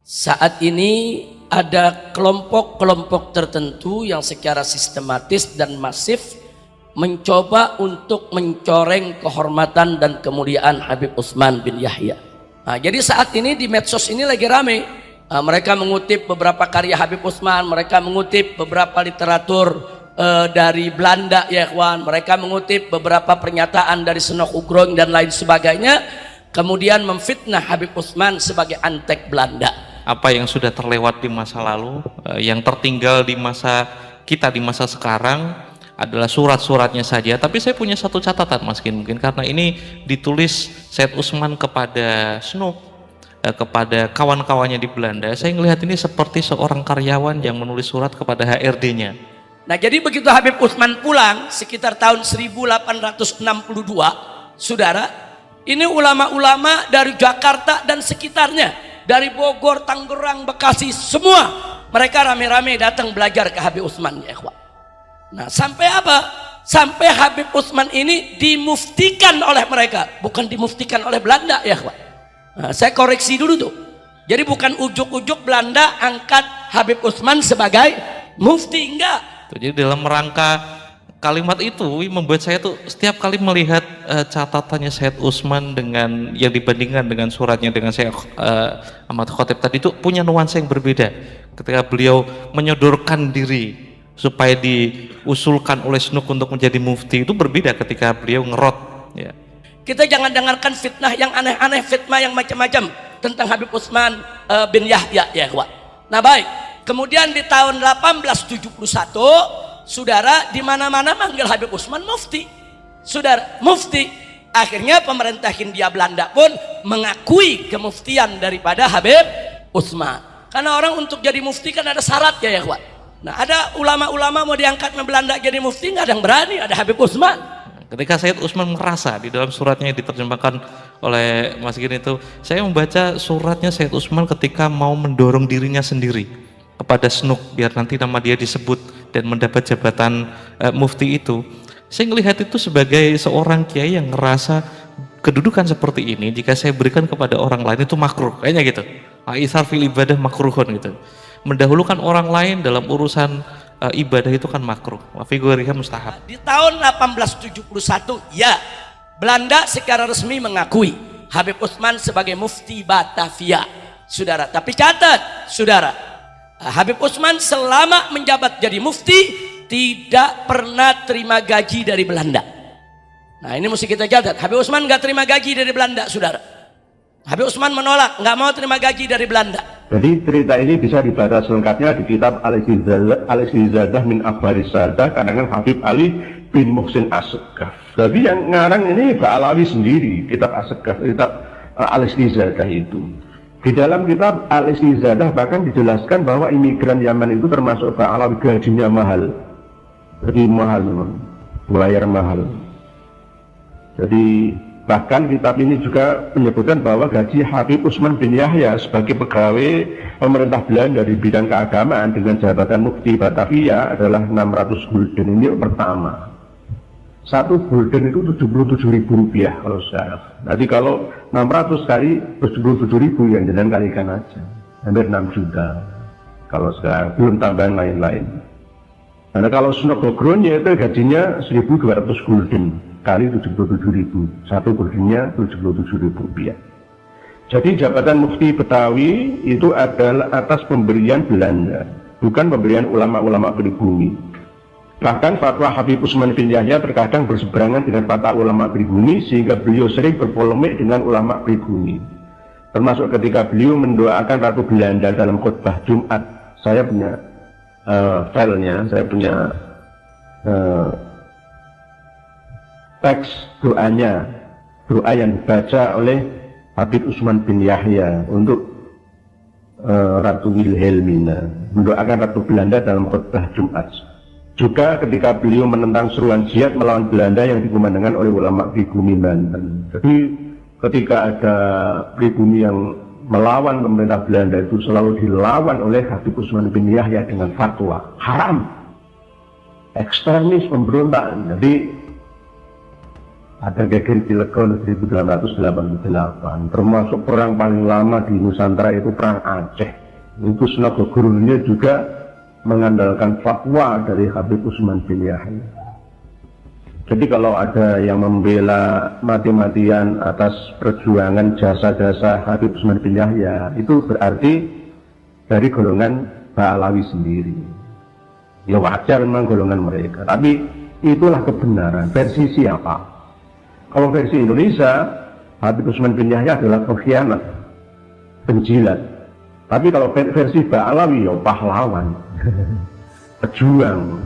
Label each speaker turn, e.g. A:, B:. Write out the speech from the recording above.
A: Saat ini ada kelompok-kelompok tertentu yang secara sistematis dan masif mencoba untuk mencoreng kehormatan dan kemuliaan Habib Utsman bin Yahya. Nah, jadi saat ini di medsos ini lagi rame. Mereka mengutip beberapa karya Habib Utsman, mereka mengutip beberapa literatur dari Belanda, ya ikhwan. Mereka mengutip beberapa pernyataan dari Senok Ugrong dan lain sebagainya, kemudian memfitnah Habib Utsman sebagai antek Belanda.
B: Apa yang sudah terlewat di masa lalu, yang tertinggal di masa kita di masa sekarang adalah surat-suratnya saja. Tapi saya punya satu catatan, Mas Kin, mungkin karena ini ditulis Said Utsman kepada Snoek, kepada kawan-kawannya di Belanda. Saya melihat ini seperti seorang karyawan yang menulis surat kepada HRD-nya.
A: Nah, jadi begitu Habib Utsman pulang sekitar tahun 1862, saudara, ini ulama-ulama dari Jakarta dan sekitarnya, dari Bogor, Tangerang, Bekasi, semua mereka rame-rame datang belajar ke Habib Utsman, ya ikhwan. Nah, sampai apa? Sampai Habib Utsman ini dimuftikan oleh mereka, bukan dimuftikan oleh Belanda, ya ikhwan. Nah, saya koreksi dulu tuh. Jadi bukan ujuk-ujuk Belanda angkat Habib Utsman sebagai mufti, enggak.
B: Jadi dalam rangka kalimat itu membuat saya tuh setiap kali melihat catatannya Said Utsman dengan yang dibandingkan dengan suratnya dengan Syekh Ahmad Khotib tadi itu punya nuansa yang berbeda. Ketika beliau menyodorkan diri supaya diusulkan oleh Snoek untuk menjadi mufti, itu berbeda ketika beliau ngerot, ya.
A: Kita jangan dengarkan fitnah yang aneh-aneh, fitnah yang macam-macam tentang Habib Utsman bin Yahya, ya ikhwan. Nah, baik. Kemudian di tahun 1871, saudara, di mana-mana manggil Habib Utsman mufti. Saudara, mufti. Akhirnya pemerintah Hindia Belanda pun mengakui kemuftian daripada Habib Utsman. Karena orang untuk jadi mufti kan ada syaratnya, ya ikhwan. Nah, ada ulama-ulama mau diangkat ke Belanda jadi mufti, nggak ada yang berani, ada Habib Utsman.
B: Ketika Said Utsman merasa di dalam suratnya yang diterjemahkan oleh Mas Gin itu, saya membaca suratnya Said Utsman ketika mau mendorong dirinya sendiri kepada Snoek biar nanti nama dia disebut dan mendapat jabatan mufti itu. Saya melihat itu sebagai seorang kiai yang ngerasa kedudukan seperti ini jika saya berikan kepada orang lain itu makruh, kayaknya gitu. Aisar fil ibadah makruhun gitu. Mendahulukan orang lain dalam urusan ibadah itu kan makruh. Wa fi ghairiha mustahab.
A: Di tahun 1871, ya, Belanda secara resmi mengakui Habib Utsman sebagai mufti Batavia, saudara. Tapi catat, saudara, Habib Utsman selama menjabat jadi mufti tidak pernah terima gaji dari Belanda. Nah, ini mesti kita catat. Habib Utsman nggak terima gaji dari Belanda, saudara. Habib Utsman menolak, nggak mau terima gaji dari Belanda.
C: Jadi cerita ini bisa dibaca selengkapnya di kitab Al-Istizadah min Akhbaris Sadah karangan Habib Ali bin Muhsin As-Segaf. Jadi yang ngarang ini Pak Alawi sendiri, kitab As-Segaf, kitab Al-Istizadah itu. Di dalam kitab Al-Istizadah bahkan dijelaskan bahwa imigran Yaman itu termasuk Pak Alawi gajinya mahal. Jadi mahal memang, bayar mahal. Jadi bahkan kitab ini juga menyebutkan bahwa gaji Habib Utsman bin Yahya sebagai pegawai pemerintah Belanda di bidang keagamaan dengan jabatan mufti Batavia adalah 600 gulden. Ini pertama. Satu gulden itu 77.000 rupiah kalau sekarang. Nanti kalau 600 kali 77.000 yang jangan kalikan aja, hampir 6 juta kalau sekarang, belum tambahan lain-lain. Karena kalau Senok Ugrongnya itu gajinya 1.200 gulden kali 77.000, satu guldennya 77.000 rupiah. Jadi jabatan mufti Betawi itu adalah atas pemberian Belanda, bukan pemberian ulama-ulama pribumi. Bahkan fatwa Habib Utsman bin Yahya terkadang berseberangan dengan fatwa ulama pribumi, sehingga beliau sering berpolemik dengan ulama pribumi. Termasuk ketika beliau mendoakan Ratu Belanda dalam khutbah Jumat. Saya punya filenya, saya punya teks doanya, doa yang dibaca oleh Habib Utsman bin Yahya untuk Ratu Wilhelmina, mendoakan Ratu Belanda dalam khutbah Jumat. Juga ketika beliau menentang seruan jihad melawan Belanda yang dikumandangkan oleh ulama pribumi Banten. Jadi ketika ada pribumi yang melawan pemerintah Belanda itu selalu dilawan oleh Habib Utsman bin Yahya dengan fatwa haram, ekstremis, pemberontak. Jadi ada Geger Cilegon 1888, termasuk perang paling lama di Nusantara itu perang Aceh. Itu Sunan Gurunya juga mengandalkan fatwa dari Habib Utsman bin Yahya. Jadi kalau ada yang membela mati-matian atas perjuangan jasa-jasa Habib Utsman bin Yahya, itu berarti dari golongan Ba'alawi sendiri. Ya wajar memang golongan mereka, tapi itulah kebenaran. Versi siapa? Kalau versi Indonesia, Habib Utsman bin Yahya adalah pengkhianat, penjilat. Tapi kalau versi Ba'alawi, ya pahlawan, pejuang.